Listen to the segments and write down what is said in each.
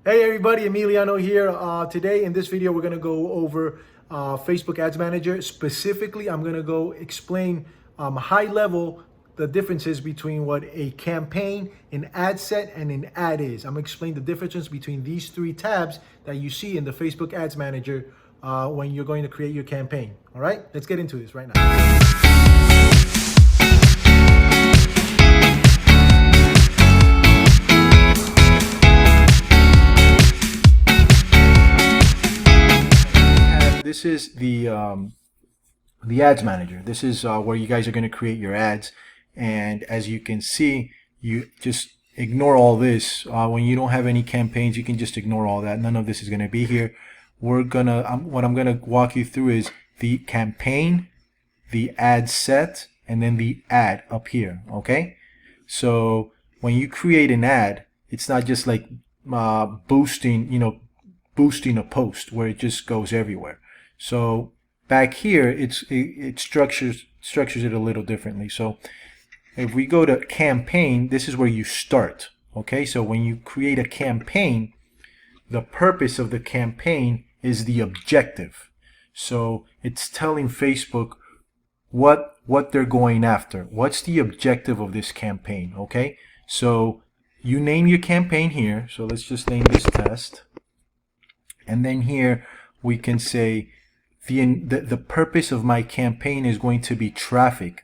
Hey everybody, Emiliano here. Today in this video, we're gonna go over Facebook Ads Manager. Specifically, I'm gonna go explain high level the differences between what a campaign, an ad set, and an ad is. I'm gonna explain the differences between these three tabs that you see in the Facebook Ads Manager when you're going to create your campaign. All right, let's get into this right now. This is the ads manager. This is where you guys are going to create your ads, and as you can see, you just ignore all this. When you don't have any campaigns, you can just ignore all that. None of this is going to be here. What I'm gonna walk you through is the campaign, the ad set, and then the ad up here. Okay, so when you create an ad, it's not just like boosting a post where it just goes everywhere. So back here, it structures it a little differently. So if we go to campaign, this is where you start. Okay, so when you create a campaign, the purpose of the campaign is the objective. So it's telling Facebook what they're going after. What's the objective of this campaign? Okay, so you name your campaign here. So let's just name this test, and then here we can say the purpose of my campaign is going to be traffic.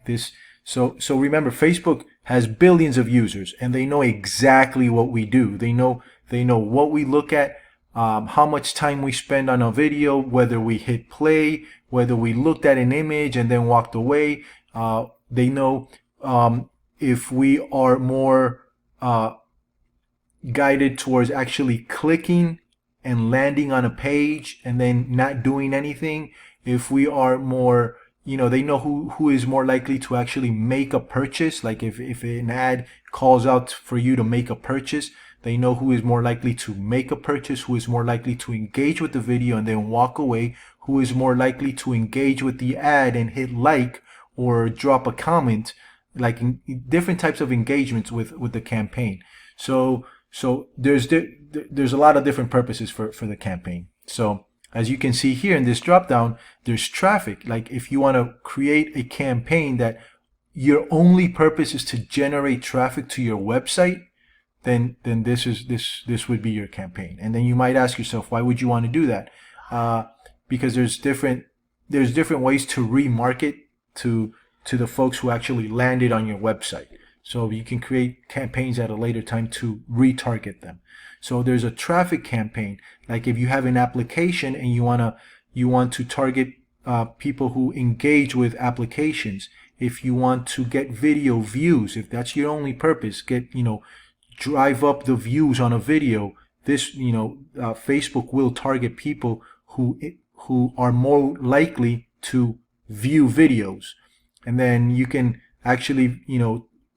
So remember, Facebook has billions of users, and they know exactly what we do. They know what we look at, how much time we spend on a video, whether we hit play, whether we looked at an image and then walked away. They know if we are more guided towards actually clicking and landing on a page and then not doing anything. If we are more, they know who is more likely to actually make a purchase. Like if an ad calls out for you to make a purchase, they know who is more likely to make a purchase, who is more likely to engage with the video and then walk away, who is more likely to engage with the ad and hit like or drop a comment, like different types of engagements with the campaign. So there's a lot of different purposes for the campaign. So as you can see here in this drop down, there's traffic. Like if you want to create a campaign that your only purpose is to generate traffic to your website, then this would be your campaign. And then you might ask yourself, why would you want to do that? Because there's different ways to remarket to the folks who actually landed on your website. So you can create campaigns at a later time to retarget them. So there's a traffic campaign. Like if you have an application and you want to target people who engage with applications. If you want to get video views, if that's your only purpose, drive up the views on a video. This Facebook will target people who are more likely to view videos, and then you can actually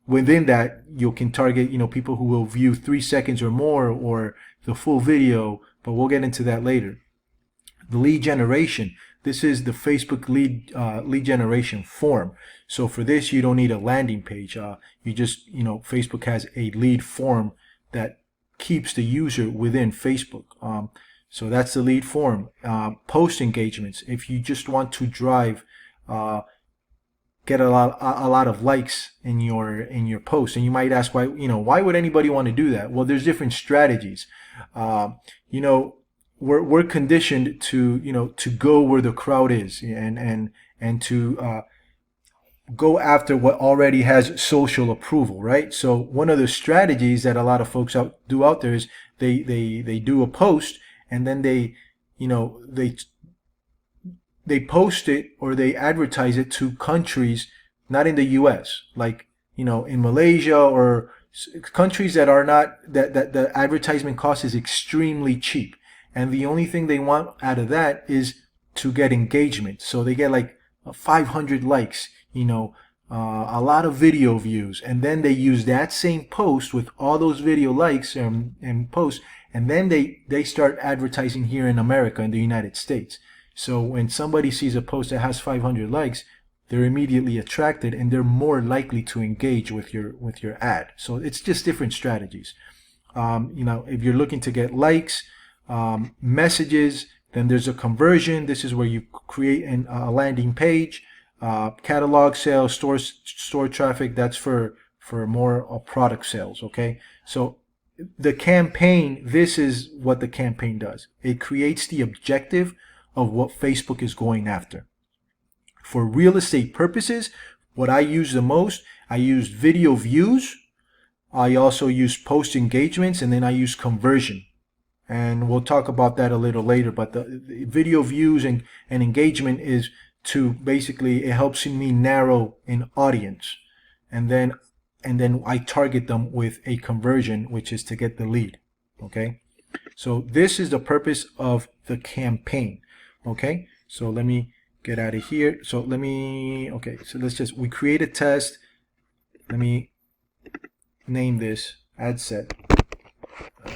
within that, you can target, people who will view 3 seconds or more or the full video, but we'll get into that later. The lead generation. This is the Facebook lead generation form. So for this, you don't need a landing page. You just, Facebook has a lead form that keeps the user within Facebook. So that's the lead form. Post engagements. If you just want to drive, get a lot of likes in your post, and you might ask why would anybody want to do that? Well, there's different strategies. We're conditioned to go where the crowd is and to go after what already has social approval, right? So one of the strategies that a lot of folks do out there is they do a post, and then they post it or they advertise it to countries not in the US, like in Malaysia or countries that are not that the advertisement cost is extremely cheap, and the only thing they want out of that is to get engagement. So they get like 500 likes, a lot of video views, and then they use that same post with all those video likes and posts, and then they start advertising here in America, in the United States. So when somebody sees a post that has 500 likes, they're immediately attracted and they're more likely to engage with your ad. So it's just different strategies. if you're looking to get likes, messages, then there's a conversion. This is where you create a landing page, catalog sales, store traffic. That's for more product sales. Okay, so the campaign, this is what the campaign does. It creates the objective of what Facebook is going after. For real estate purposes, what I use the most, I use video views. I also use post engagements, and then I use conversion. And we'll talk about that a little later. But the video views and engagement is to basically, it helps me narrow an audience. And then I target them with a conversion, which is to get the lead. Okay. So this is the purpose of the campaign. Okay. So let me get out of here. So okay. So we create a test. Let me name this Adset.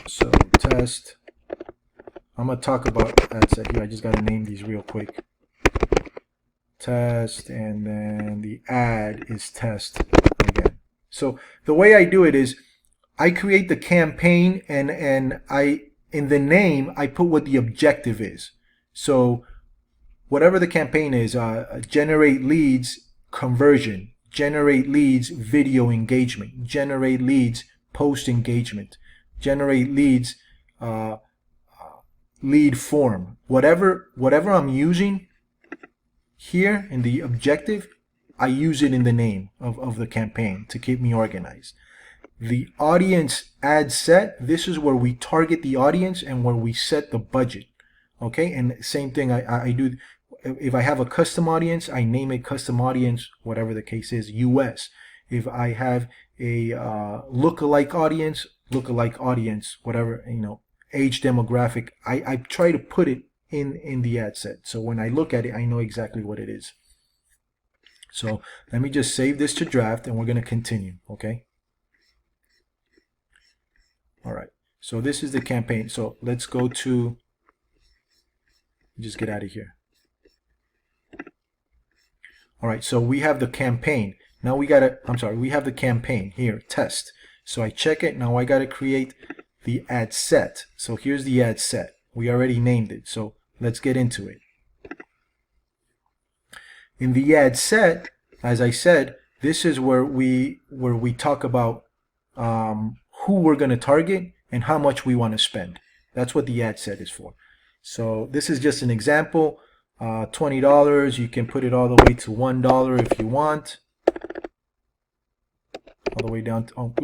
So test. I'm going to talk about Adset here. I just got to name these real quick. Test, and then the ad is test again. So the way I do it is I create the campaign, and in the name I put what the objective is. So whatever the campaign is, generate leads, conversion, generate leads, video engagement, generate leads, post engagement, generate leads, lead form. Whatever I'm using here in the objective, I use it in the name of the campaign to keep me organized. The audience ad set, this is where we target the audience and where we set the budget. Okay, and same thing I do. If I have a custom audience, I name it custom audience, whatever the case is, US. If I have a lookalike audience, whatever, age demographic, I try to put it in the ad set. So when I look at it, I know exactly what it is. So let me just save this to draft, and we're going to continue. Okay. All right. So this is the campaign. So let's go to, just get out of here. All right. So we have the campaign. Now we have the campaign here, test. So I check it. Now I got to create the ad set. So here's the ad set. We already named it. So let's get into it. In the ad set, as I said, this is where we talk about who we're going to target and how much we want to spend. That's what the ad set is for. So this is just an example. $20. You can put it all the way to $1 if you want. All the way down to,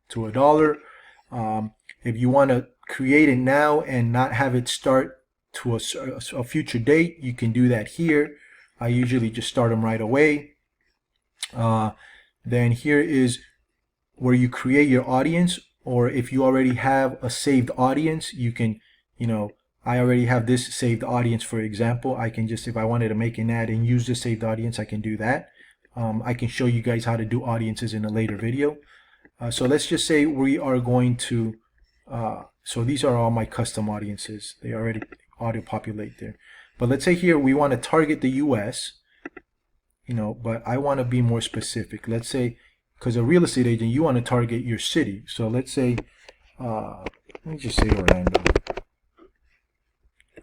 to $1. If you want to create it now and not have it start to a future date, you can do that here. I usually just start them right away. Then here is where you create your audience, or if you already have a saved audience, you can, I already have this saved audience, for example. I can just, if I wanted to make an ad and use the saved audience, I can do that. I can show you guys how to do audiences in a later video. So let's just say we are going to, so these are all my custom audiences. They already auto-populate there. But let's say here we want to target the US, but I want to be more specific. Let's say, because a real estate agent, you want to target your city. So let's say, let me just say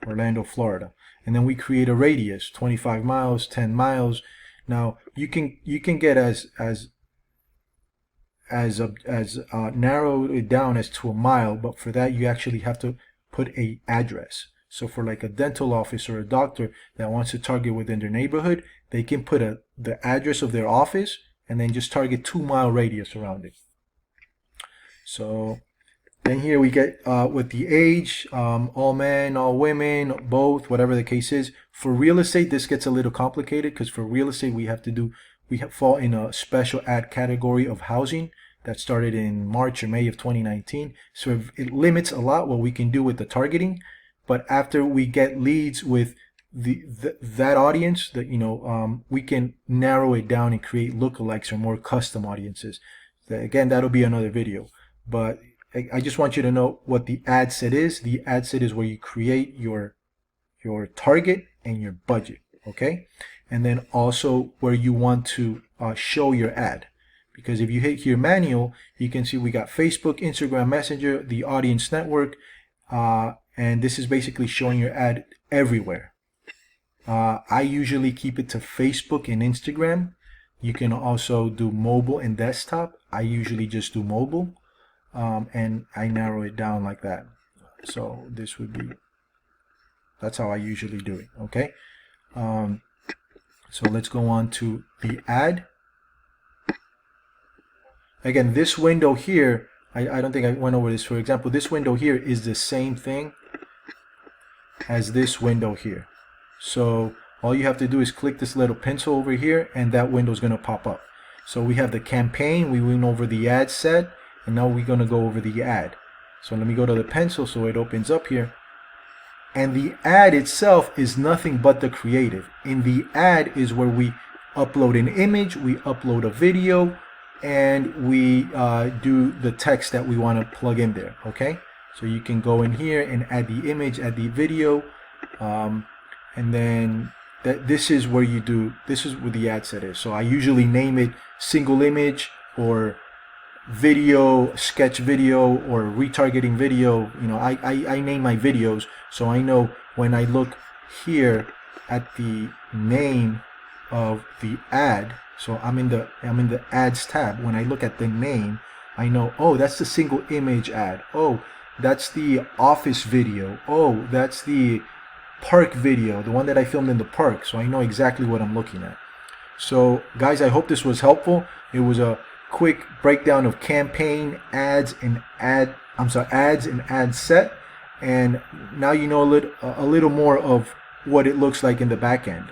Orlando, Florida. And then we create a radius, 25 miles, 10 miles. Now you can get as narrow it down as to a mile, but for that you actually have to put a address. So for like a dental office or a doctor that wants to target within their neighborhood, they can put the address of their office and then just target 2-mile radius around it. So then here we get with the age, all men, all women, both, whatever the case is. For real estate, this gets a little complicated because for real estate we fall in a special ad category of housing that started in March or May of 2019. So it limits a lot what we can do with the targeting. But after we get leads with that audience, we can narrow it down and create lookalikes or more custom audiences. Again, that'll be another video. But I just want you to know what the ad set is. The ad set is where you create your target and your budget, okay? And then also where you want to show your ad. because if you hit here manual, you can see we got Facebook, Instagram Messenger, the audience network, and this is basically showing your ad everywhere. I usually keep it to Facebook and Instagram. You can also do mobile and desktop. I usually just do mobile, and I narrow it down like that. So this would be, that's how I usually do it, okay? So let's go on to the ad. Again, this window here, I don't think I went over this. For example, this window here is the same thing as this window here. So all you have to do is click this little pencil over here and that window is going to pop up. So we have the campaign, we went over the ad set, and now we're going to go over the ad. So let me go to the pencil so it opens up here. And the ad itself is nothing but the creative. In the ad is where we upload an image, we upload a video, and we do the text that we want to plug in there, okay? So you can go in here and add the image, add the video, and then this is where you do, this is where the ad set is. So I usually name it single image or video, sketch video, or retargeting video. You know, I name my videos so I know when I look here at the name of the ad. So I'm in the ads tab. When I look at the name, I know, oh, that's the single image ad. Oh, that's the office video. Oh, that's the park video, the one that I filmed in the park. So I know exactly what I'm looking at. So guys, I hope this was helpful. It was a quick breakdown of campaign, ads, and ads and ad set. And now you know a little more of what it looks like in the back end.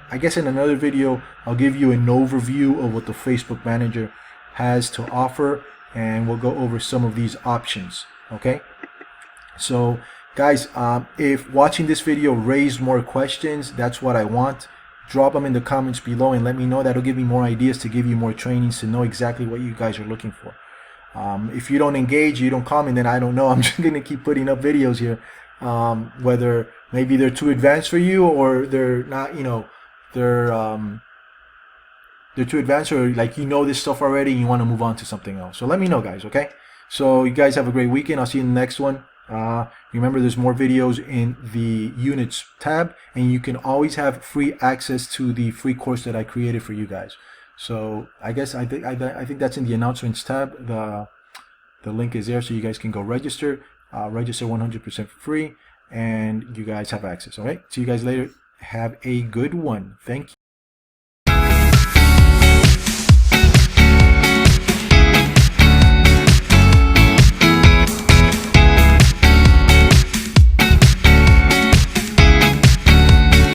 I guess in another video, I'll give you an overview of what the Facebook Manager has to offer, and we'll go over some of these options, okay? So guys, if watching this video raised more questions, that's what I want. Drop them in the comments below and let me know. That'll give me more ideas to give you more trainings to know exactly what you guys are looking for. If you don't engage, you don't comment, then I don't know. I'm just going to keep putting up videos here, whether maybe they're too advanced for you or they're not, you know, they're too advanced, or like you know this stuff already and you want to move on to something else. So let me know, guys, okay? So you guys have a great weekend. I'll see you in the next one. Remember, there's more videos in the units tab, and you can always have free access to the free course that I created for you guys. So I guess I think that's in the announcements tab. The link is there, so you guys can go register. Register 100% free, and you guys have access. All right. See you guys later. Have a good one. Thank you.